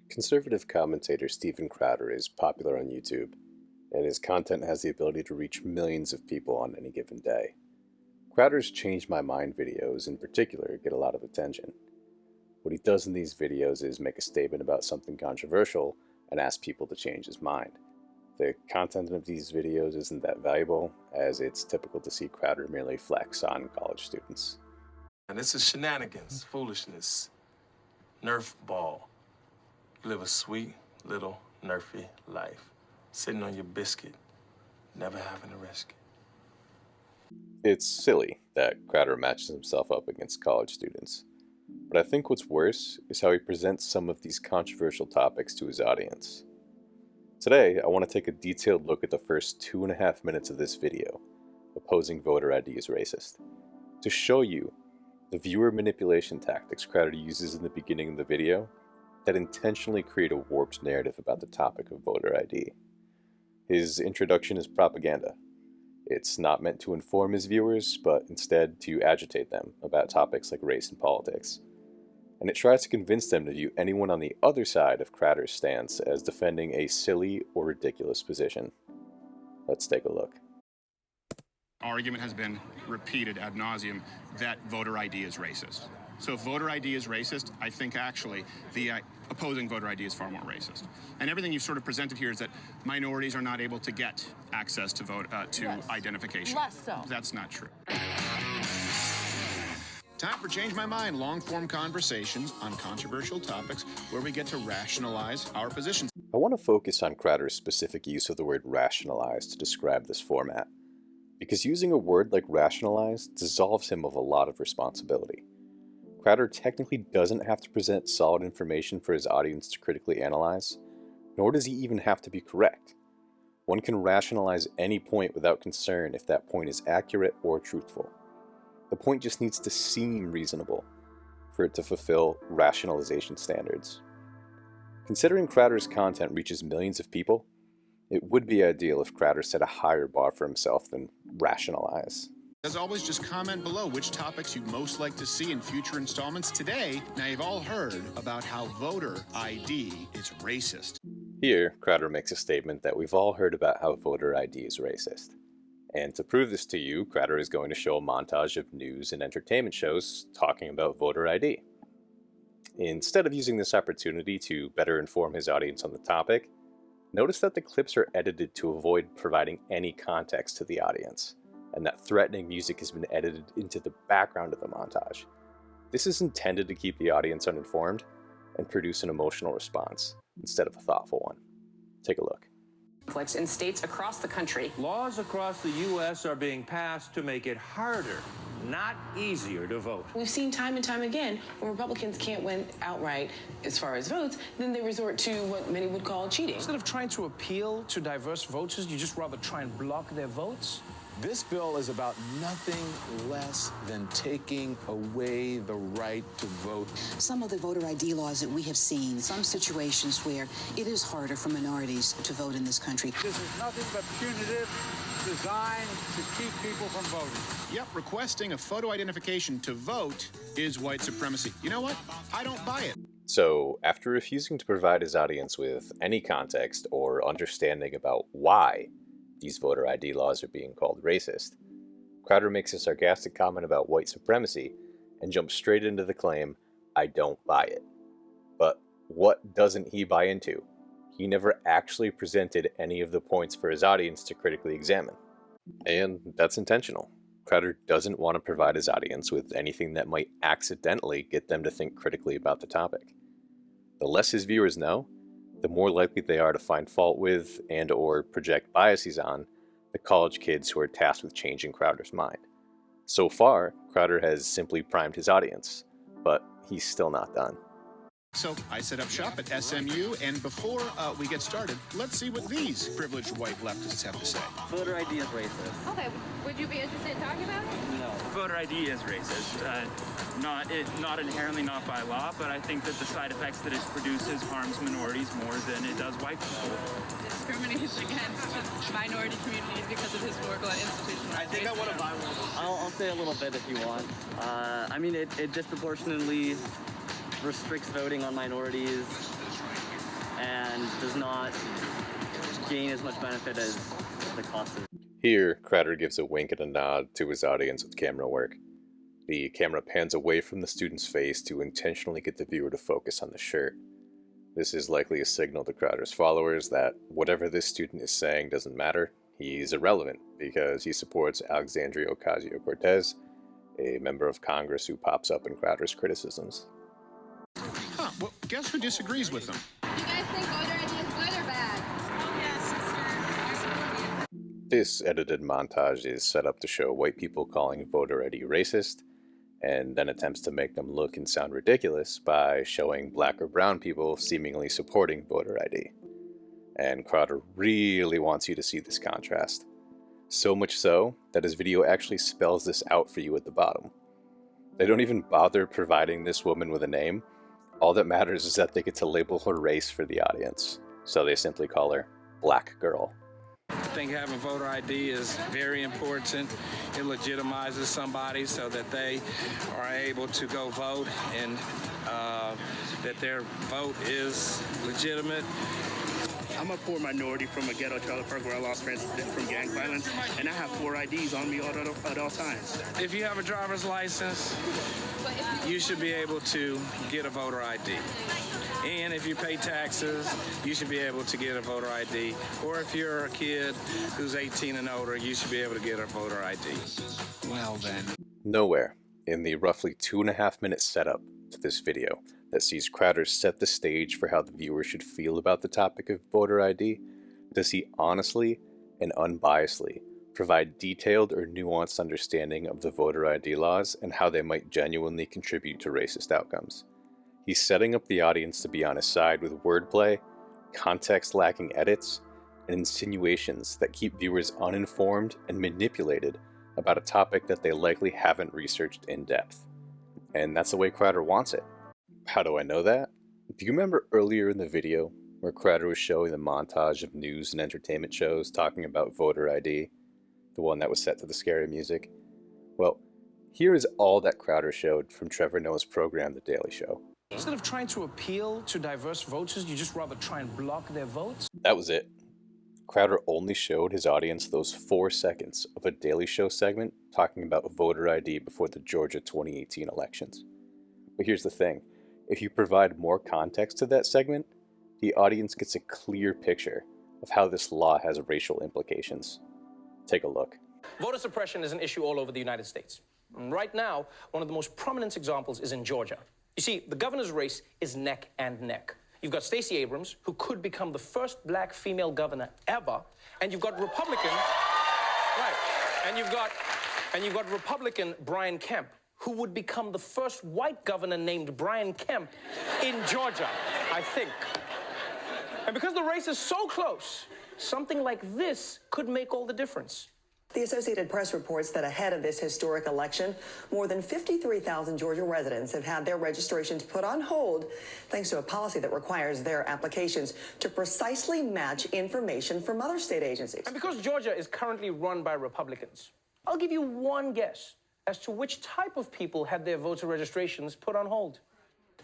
Conservative commentator Steven Crowder is popular on YouTube, and his content has the ability to reach millions of people on any given day. Crowder's Change My Mind videos, in particular, get a lot of attention. What he does in these videos is make a statement about something controversial and ask people to change his mind. The content of these videos isn't that valuable, as it's typical to see Crowder merely flex on college students. And this is shenanigans, foolishness, Nerf ball. Live a sweet little nerfy life, sitting on your biscuit, never having to risk it. It's silly that Crowder matches himself up against college students, but I think what's worse is how he presents some of these controversial topics to his audience. Today, I want to take a detailed look at the first 2.5 minutes of this video, Opposing Voter ID is Racist, to show you the viewer manipulation tactics Crowder uses in the beginning of the video that intentionally create a warped narrative about the topic of voter ID. His introduction is propaganda. It's not meant to inform his viewers, but instead to agitate them about topics like race and politics. And it tries to convince them to view anyone on the other side of Crowder's stance as defending a silly or ridiculous position. Let's take a look. Argument has been repeated ad nauseum that voter ID is racist. So if voter ID is racist, I think actually the opposing voter ID is far more racist. And everything you've sort of presented here is that minorities are not able to get access to vote identification. Less so. That's not true. Time for Change My Mind, long-form conversations on controversial topics where we get to rationalize our positions. I want to focus on Crowder's specific use of the word rationalize to describe this format, because using a word like rationalize dissolves him of a lot of responsibility. Crowder technically doesn't have to present solid information for his audience to critically analyze, nor does he even have to be correct. One can rationalize any point without concern if that point is accurate or truthful. The point just needs to seem reasonable for it to fulfill rationalization standards. Considering Crowder's content reaches millions of people, it would be ideal if Crowder set a higher bar for himself than rationalize. As always, just comment below which topics you'd most like to see in future installments. Today, now you've all heard about how voter ID is racist. Here, Crowder makes a statement that we've all heard about how voter ID is racist. And to prove this to you, Crowder is going to show a montage of news and entertainment shows talking about voter ID. Instead of using this opportunity to better inform his audience on the topic, notice that the clips are edited to avoid providing any context to the audience, and that threatening music has been edited into the background of the montage. This is intended to keep the audience uninformed and produce an emotional response instead of a thoughtful one. Take a look. In states across the country. Laws across the U.S. are being passed to make it harder, not easier, to vote. We've seen time and time again when Republicans can't win outright as far as votes, then they resort to what many would call cheating. Instead of trying to appeal to diverse voters, you just rather try and block their votes? This bill is about nothing less than taking away the right to vote. Some of the voter ID laws that we have seen, some situations where it is harder for minorities to vote in this country. This is nothing but punitive, designed to keep people from voting. Yep, requesting a photo identification to vote is white supremacy. You know what? I don't buy it. So, after refusing to provide his audience with any context or understanding about why these voter ID laws are being called racist, Crowder makes a sarcastic comment about white supremacy and jumps straight into the claim, "I don't buy it." But what doesn't he buy into? He never actually presented any of the points for his audience to critically examine. And that's intentional. Crowder doesn't want to provide his audience with anything that might accidentally get them to think critically about the topic. The less his viewers know, the more likely they are to find fault with and or project biases on the college kids who are tasked with changing Crowder's mind. So far, Crowder has simply primed his audience, but he's still not done. So I set up shop at SMU, and before we get started, let's see what these privileged white leftists have to say. Voter ID is racist. Okay, would you be interested in talking about it? No. Voter ID is racist. Not inherently, not by law, but I think that the side effects that it produces harms minorities more than it does white people. Discrimination against minority communities because of historical and institutional. I think I want to buy one. I'll say a little bit if you want. I mean, it disproportionately restricts voting on minorities. and does not gain as much benefit as the cost of. Here, Crowder gives a wink and a nod to his audience with camera work. The camera pans away from the student's face to intentionally get the viewer to focus on the shirt. This is likely a signal to Crowder's followers that whatever this student is saying doesn't matter. He's irrelevant because he supports Alexandria Ocasio-Cortez, a member of Congress who pops up in Crowder's criticisms. Huh, well, guess who disagrees with them? Do you guys think voter ID is good or bad? Oh, yes, sister. This edited montage is set up to show white people calling voter ID racist, and then attempts to make them look and sound ridiculous by showing black or brown people seemingly supporting voter ID. And Crowder really wants you to see this contrast. So much so that his video actually spells this out for you at the bottom. They don't even bother providing this woman with a name. All that matters is that they get to label her race for the audience. So they simply call her Black Girl. I think having voter ID is very important. It legitimizes somebody so that they are able to go vote and that their vote is legitimate. I'm a poor minority from a ghetto trailer park where I lost friends from gang violence, and I have 4 IDs on me at all times. If you have a driver's license, you should be able to get a voter ID. And if you pay taxes, you should be able to get a voter ID. Or if you're a kid who's 18 and older, you should be able to get a voter ID. Well then. Nowhere in the roughly 2.5-minute setup to this video that sees Crowder set the stage for how the viewer should feel about the topic of voter ID does he honestly and unbiasedly provide detailed or nuanced understanding of the voter ID laws and how they might genuinely contribute to racist outcomes. He's setting up the audience to be on his side with wordplay, context-lacking edits, and insinuations that keep viewers uninformed and manipulated about a topic that they likely haven't researched in depth. And that's the way Crowder wants it. How do I know that? Do you remember earlier in the video where Crowder was showing the montage of news and entertainment shows talking about voter ID? The one that was set to the scary music? Well, here is all that Crowder showed from Trevor Noah's program, The Daily Show. Instead of trying to appeal to diverse voters, you just rather try and block their votes? That was it. Crowder only showed his audience those 4 seconds of a Daily Show segment talking about voter ID before the Georgia 2018 elections. But here's the thing. If you provide more context to that segment, the audience gets a clear picture of how this law has racial implications. Take a look. Voter suppression is an issue all over the United States. And right now, one of the most prominent examples is in Georgia. You see, the governor's race is neck and neck. You've got Stacey Abrams, who could become the first black female governor ever, and you've got Republican, right? And you've got Republican Brian Kemp, who would become the first white governor named Brian Kemp in Georgia, I think. And because the race is so close, something like this could make all the difference. The Associated Press reports that ahead of this historic election, more than 53,000 Georgia residents have had their registrations put on hold thanks to a policy that requires their applications to precisely match information from other state agencies. And because Georgia is currently run by Republicans, I'll give you one guess as to which type of people had their voter registrations put on hold.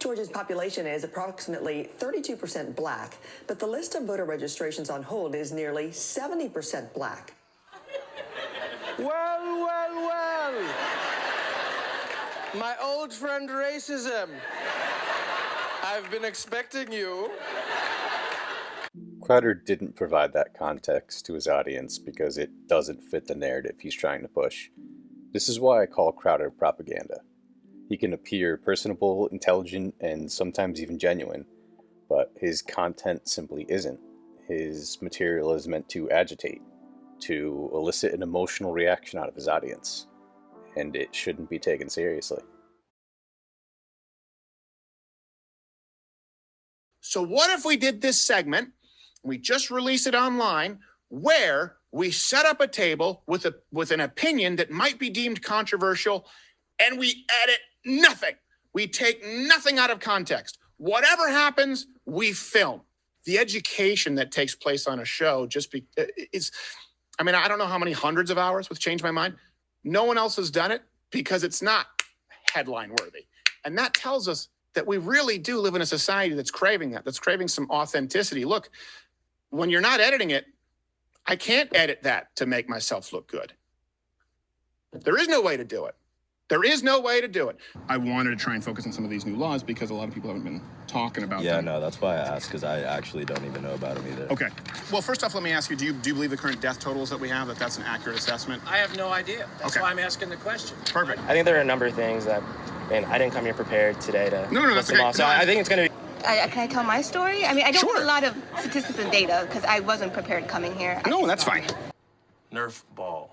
Georgia's population is approximately 32% black, but the list of voter registrations on hold is nearly 70% black. Well. My old friend racism. I've been expecting you. Crowder didn't provide that context to his audience because it doesn't fit the narrative he's trying to push. This is why I call Crowder propaganda. He can appear personable, intelligent, and sometimes even genuine, but his content simply isn't. His material is meant to agitate, to elicit an emotional reaction out of his audience, and it shouldn't be taken seriously. So what if we did this segment, we just release it online, where we set up a table with an opinion that might be deemed controversial, and we edit nothing. We take nothing out of context. Whatever happens, we film. The education that takes place on a show I don't know how many hundreds of hours with Change My Mind. No one else has done it because it's not headline worthy. And that tells us that we really do live in a society that's craving that, that's craving some authenticity. Look, when you're not editing it, I can't edit that to make myself look good. There is no way to do it. There is no way to do it. I wanted to try and focus on some of these new laws because a lot of people haven't been talking about them. Yeah, no, that's why I asked, because I actually don't even know about them either. Okay. Well, first off, let me ask you, do you believe the current death totals that we have, that's an accurate assessment? I have no idea. That's why I'm asking the question. Perfect. I think there are a number of things that, and I didn't come here prepared today to No, list that's them okay. all. So I think it's going to be... Can I tell my story? I mean, I don't have a lot of statistics and data because I wasn't prepared coming here. No, that's fine. Nerf ball.